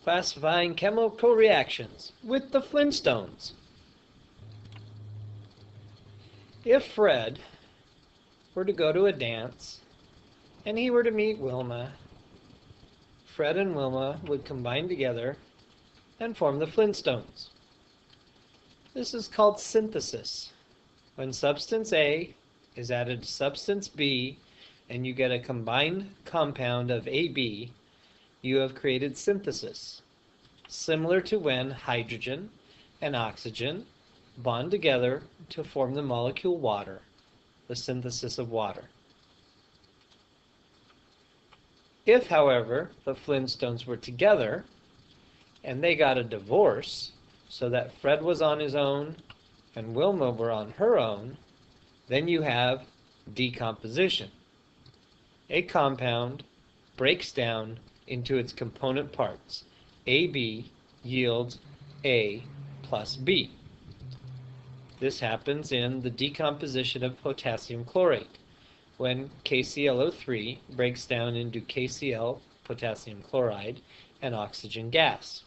classifying chemical reactions with the Flintstones. If Fred were to go to a dance and he were to meet Wilma, Fred and Wilma would combine together and form the Flintstones. This is called synthesis. When substance A is added to substance B and you get a combined compound of AB, you have created synthesis, similar to when hydrogen and oxygen bond together to form the molecule water, the synthesis of water. If, however, the Flintstones were together and they got a divorce, so that Fred was on his own and Wilma were on her own, then you have decomposition. A compound breaks down into its component parts. AB yields A plus B. This happens in the decomposition of potassium chlorate, when KClO3 breaks down into KCl, potassium chloride, and oxygen gas.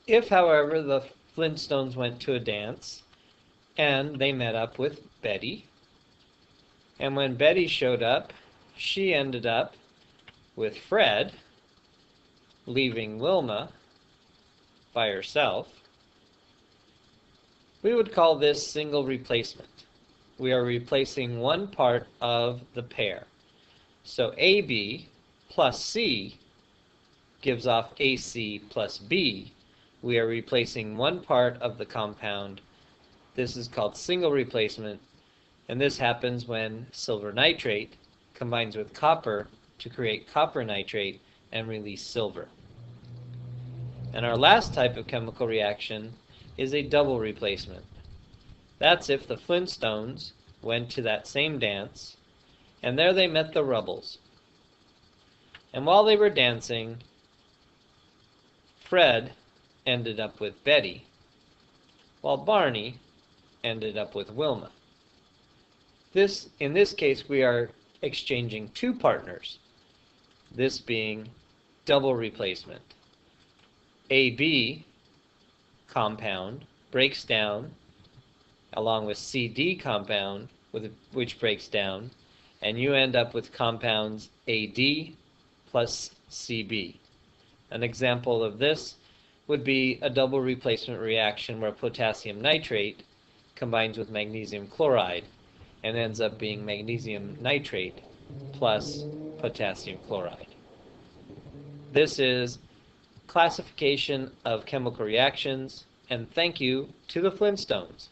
If, however, the Flintstones went to a dance and they met up with Betty, and when Betty showed up, she ended up with Fred, leaving Wilma by herself, we would call this single replacement. We are replacing one part of the pair. So AB plus C gives off AC plus B. We are replacing one part of the compound. This is called single replacement, and this happens when silver nitrate combines with copper to create copper nitrate and release silver. And our last type of chemical reaction is a double replacement. That's if the Flintstones went to that same dance, and there they met the Rubbles. And while they were dancing, Fred ended up with Betty, while Barney ended up with Wilma. In this case, we are exchanging two partners, this being double replacement. AB compound breaks down along with CD compound, which breaks down, and you end up with compounds AD plus CB. An example of this would be a double replacement reaction where potassium nitrate combines with magnesium chloride and ends up being magnesium nitrate plus potassium chloride. This is classification of chemical reactions, and thank you to the Flintstones.